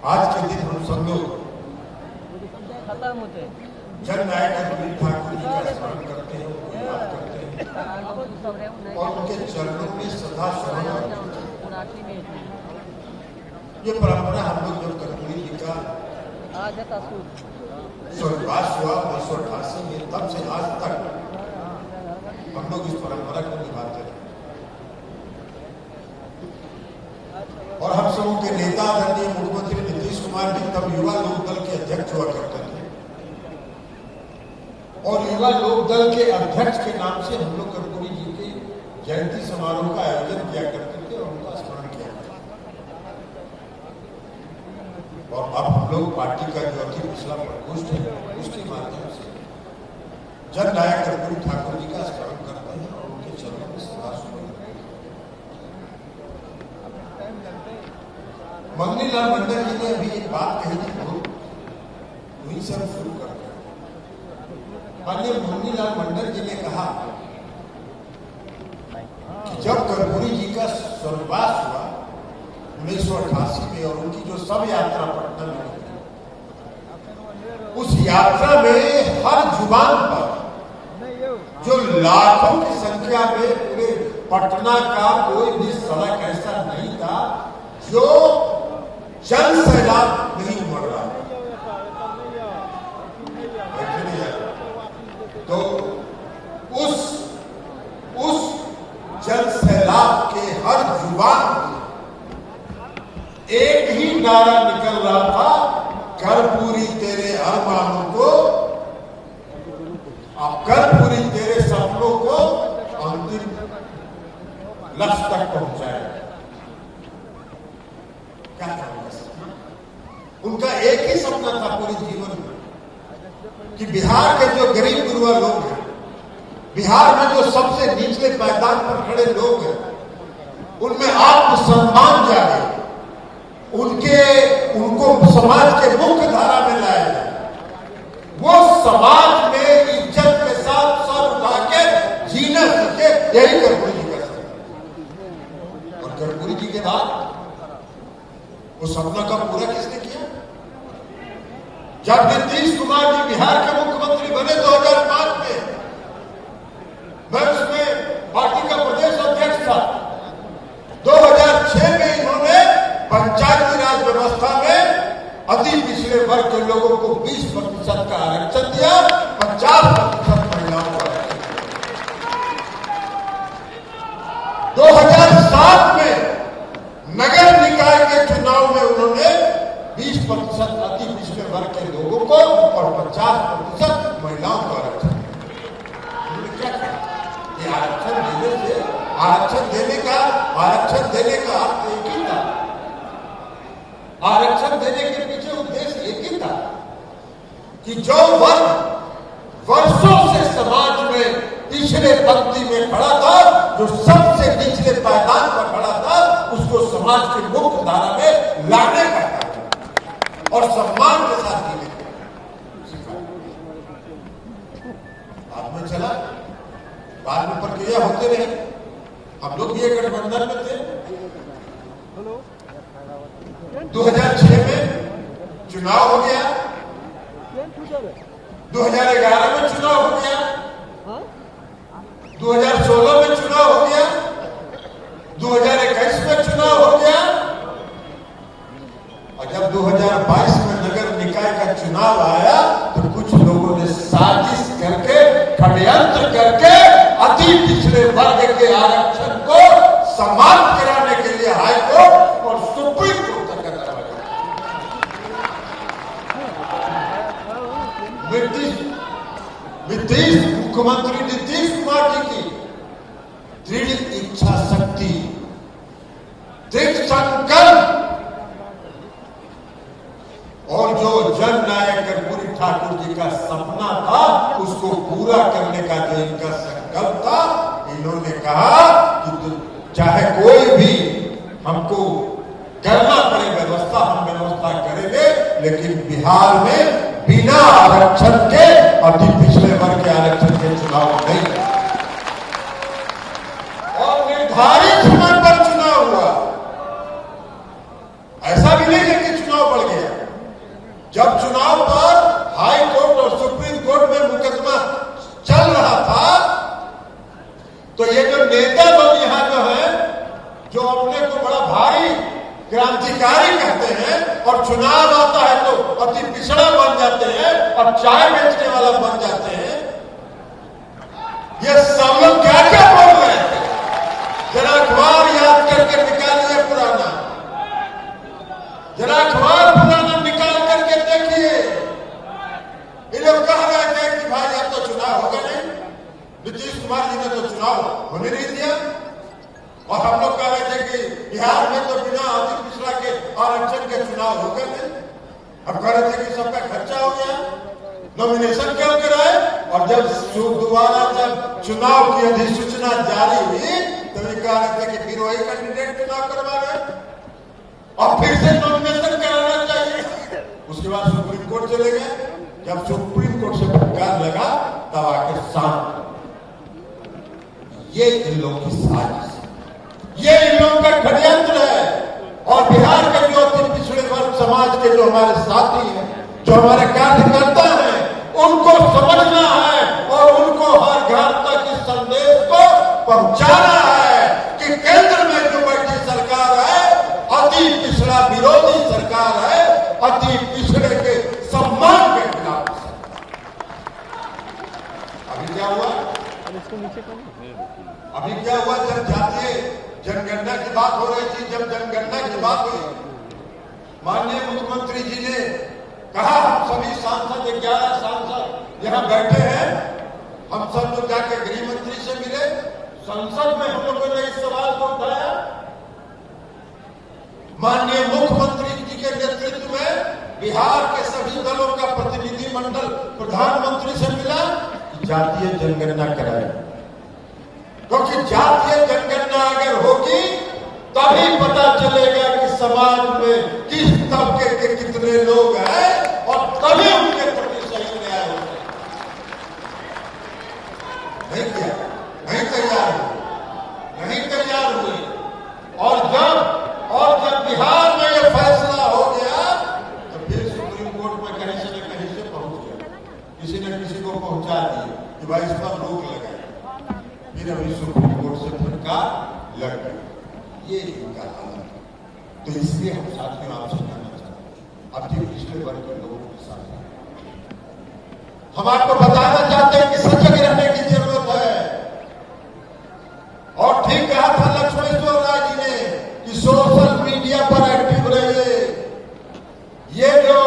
आज के दिन हम सब लोग जननायक कर्पूरी ठाकुर जी का स्मरण करते हैं, उनको याद करते हैं और उनके चरणों में सदा शरण। ये परंपरा हम लोग जब कर्पूरी जी का स्वर्गवास हुआ 1988 में, तब से आज तक हम लोग इस परंपरा को निभाते हैं। और हम सबों के नेता आदरणीय मुख्यमंत्री नीतीश कुमार जी तब युवा लोक दल के अध्यक्ष हुआ करते थे और युवा लोक दल के अध्यक्ष के नाम से हम लोग कर्पूरी जी के जयंती समारोह का आयोजन किया करते थे और उनका स्मरण किया करते थे। और अब हम लोग पार्टी का जो अति पिछला प्रकोष्ठ है उसके माध्यम से जननायक कर्पूरी ठाकुर जी का स्मरण करते हैं और उनके चरणों में सदा सुमन। मंगनीलाल मंडल जी ने अभी एक बात कही थी, वहीं से हम शुरू करते हैं। माननीय मंगनीलाल मंडल जी ने कहा कि जब कर्पूरी जी का स्वर्गवास हुआ 1988 में और उनकी जो सब यात्रा पटना में हुई, उस यात्रा में हर जुबान पर जो लाखों की संख्या में पूरे पटना का कोई भी सड़क ऐसा नहीं था जो जन सैलाब नहीं उमड़ रहा। तो उस जन सैलाब के हर जुबान एक ही नारा निकल रहा था, कर्पूरी तेरे अरमानों को, अब कर्पूरी तेरे सपनों को अंतिम लक्ष्य तक पहुंचाए। क्या था उनका? एक ही सपना था पूरे जीवन में कि बिहार के जो गरीब गुरुआ लोग हैं, बिहार में जो सबसे निचले पायदान पर खड़े लोग हैं, उनमें आत्मसम्मान जागे, उनको समाज के मुख्य धारा में लाया जाए, वो समाज में इज्जत के साथ सर उठा के जीना सके, यही कर्पूरी जी का सपना। और कर्पूरी जी के बाद वो सपना का पूरा किसने किया? जब नीतीश कुमार जी बिहार के मुख्यमंत्री बने 2005 में, मैं उसमें पार्टी का प्रदेश अध्यक्ष था। 2006 में इन्होंने पंचायती राज व्यवस्था में अति पिछड़े वर्ग के लोगों को 20% का आरक्षण दिया, 50% महिलाओं को आरक्षण दिया। 2007 में नगर निकाय के चुनाव में उन्होंने 20% अति पिछड़े वर्ग के लोगों को और 50% महिलाओं को आरक्षण दिया। क्या किया? ये आरक्षण देने का अर्थ एक ही था। आरक्षण देने के पीछे उद्देश्य एक ही था कि जो वर्ग वर्षों से समाज में पिछले पंक्ति में खड़ा था, जो सबसे निचले पायदान पर खड़ा था, उसको समाज के मुख्य धारा में लाने का था और सम्मान के साथ जीने का सिखाया। बाद में चला, बाद में प्रक्रिया होते रहे। हम लोग भी एक गठबंधन में थे। 2006 में चुनाव हो गया, 2011 में चुनाव हो गया, 2016 में चुनाव हो गया, 2021 में चुनाव हो गया और जब 2022 में नगर निकाय का चुनाव आया तो कुछ लोगों ने साजिश करके, षड्यंत्र करके अति पिछड़े वर्ग के आरक्षण को समाप्त कराने के लिए हाईकोर्ट और सुप्रीम कोर्ट तक मुख्यमंत्री नीतीश कुमार जी की दृढ़ इच्छा शक्ति, दृढ़ संकल्प और जो जननायक कर्पूरी ठाकुर जी का सपना था, उसको पूरा करने का जो इनका संकल्प था, इन्होंने कहा कि चाहे कोई भी हमको करना पड़े व्यवस्था, हम व्यवस्था करेंगे, लेकिन बिहार में बिना आरक्षण के अति पिछड़े वर्ग के आरक्षण के चुनाव नहीं। और निर्धारित समय पर चुनाव हुआ, ऐसा भी नहीं है कि चुनाव बढ़ गया। चुनाव आता है तो अति पिछड़ा बन जाते हैं और चाय बेचने वाला बन जाते हैं। ये सब लोग क्या क्या बोल रहे थे, जरा अखबार याद करके निकालिए पुराना, जरा अखबार पुराना निकाल करके देखिए। ये लोग कह रहे थे कि भाई अब तो चुनाव होगा नहीं, नीतीश कुमार जी ने तो चुनाव होने नहीं दिया, और हम लोग कह रहे थे कि बिहार में तो बिना अति पिछड़ा के आरक्षण के चुनाव होगा नहीं। हम कह रहे थे कि सबका खर्चा हो गया, नॉमिनेशन क्यों कराए, और जब दोबारा जब चुनाव की अधिसूचना जारी हुई तो ये कह रहे थे कि फिर वही कैंडिडेट चुनाव करवा रहे और फिर से नॉमिनेशन कराना चाहिए। उसके बाद सुप्रीम कोर्ट चले गए, जब सुप्रीम कोर्ट से फटकार लगा तब आके शांत। ये इन लोगों की साजिश, ये इन लोगों का षड्यंत्र है। और बिहार के जो पिछड़े वर्ग समाज के जो हमारे साथी हैं, जो हमारे कार्यकर्ता हैं, उनको समझना है और उनको हर घर तक इस संदेश को पहुंचाना है कि केंद्र में जो बैठी सरकार है अति पिछड़ा विरोधी सरकार है, अति पिछड़े के सम्मान के खिलाफ। अभी क्या हुआ, अभी क्या हुआ, जब जातीय जनगणना की बात हो रही थी, जब जनगणना की बात हुई, माननीय मुख्यमंत्री जी ने कहा हम सभी सांसद 11 सांसद यहाँ बैठे हैं, हम सब लोग जाके गृह मंत्री से मिले। संसद में हम लोगों ने इस सवाल को उठाया, माननीय मुख्यमंत्री जी के नेतृत्व में बिहार के सभी दलों का प्रतिनिधि मंडल प्रधानमंत्री से मिला कि जातीय जनगणना कराए, क्योंकि जातीय जनगणना अगर होगी तभी पता चलेगा कि समाज में किस तबके के कितने लोग हैं और तभी उनके प्रति सही न्याय होगा। नहीं किया, नहीं तैयार हुए, नहीं तैयार हुए। और जब बिहार में ये फैसला हो गया तो फिर सुप्रीम कोर्ट में कहीं से न कहीं से पहुंच गया, किसी न किसी को पहुंचा दिया कि भाई इस पर रोक लगाए। फिर अभी सुप्रीम कोर्ट से फटकार लग गई। ये इनका हाल है। तो इसलिए हम साथियों आपसे कहना चाहते हैं, अपने पिछले वर्ग के लोगों के साथ हम आपको बताना चाहते हैं कि सजग रहने की जरूरत है। और ठीक कहा था लक्ष्मेश्वर राय जी ने कि सोशल मीडिया पर एक्टिव रहिए। ये जो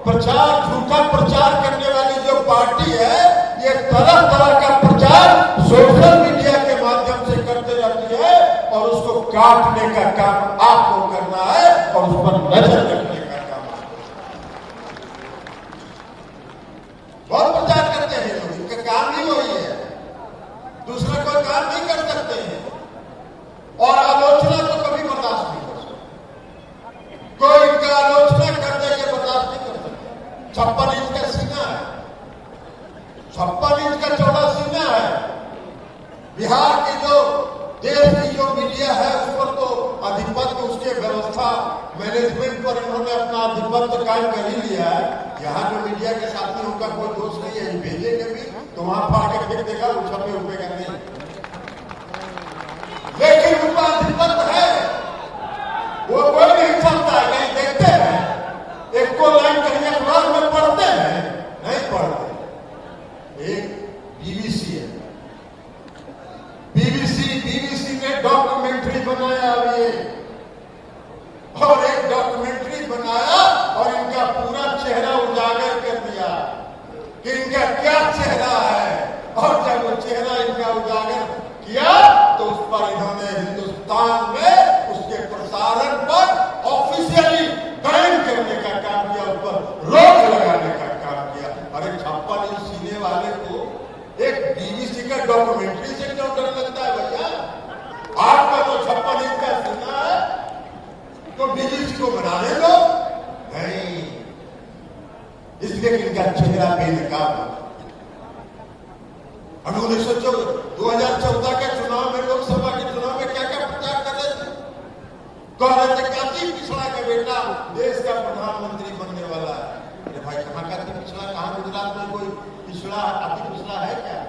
प्रचार, झूठा प्रचार करने वाली जो पार्टी है, ये तरह तरह का प्रचार सोशल मीडिया के माध्यम से करते रहती है और उसको काटने का काम आपको करना है और उस पर नजर रखने का काम आपको। बहुत प्रचार करते हैं लोग, इनका काम ही वही है, दूसरा कोई काम नहीं कर सकते हैं। और आलोचना तो कभी बर्दाश्त नहीं कर सकते, कोई इनका आलोचना कर दे ये बर्दाश्त नहीं कर सकते। 56 इंच का सीना है, 56 इंच का चौड़ा सीना है। बिहार की जो देश की जो मीडिया है उस पर तो आधिपत्य, उसके व्यवस्था मैनेजमेंट पर इन्होंने अपना आधिपत्य कायम कर ही लिया है। यहाँ जो मीडिया के साथियों का कोई दोष नहीं है, भेजेंगे भी तो वहां फाड़ के फेंक देगा, वो छपे रुपए का नहीं, लेकिन उनका आधिपत्य है, वो कोई नहीं छपता है। कहीं देखते हैं एक को लाइन कहीं अखबार में पढ़ते हैं, नहीं पढ़ते। एक बीबीसी है, बीबीसी ने डॉक्यूमेंट्री बनाया अभी, और एक डॉक्यूमेंट्री बनाया और इनका पूरा चेहरा उजागर कर दिया कि इनका क्या चेहरा है। और जब वो चेहरा इनका उजागर किया तो उस पर इन्होंने हिंदुस्तान में उसके प्रसारण पर ऑफिशियली बैन करने का काम किया, उस पर रोक लगाने का काम किया। अरे 56 इंच सीने वाले को एक बीबीसी का डॉक्यूमेंट्री से क्यों डर लगता है भैया? आपका तो 56 इंच का सीना है तो बीबीसी को बनाने दो। नहीं, इसलिए इनका चेहरा बेनकाब है। हम 2014 के चुनाव में, लोकसभा के चुनाव में क्या क्या प्रचार कर रहे थे? कह रहे थे कि अति पिछड़ा का बेटा देश का प्रधानमंत्री बनने वाला है। अरे भाई, कहाँ का अति पिछड़ा? कहाँ गुजरात में कोई पिछड़ा, अति पिछड़ा है क्या?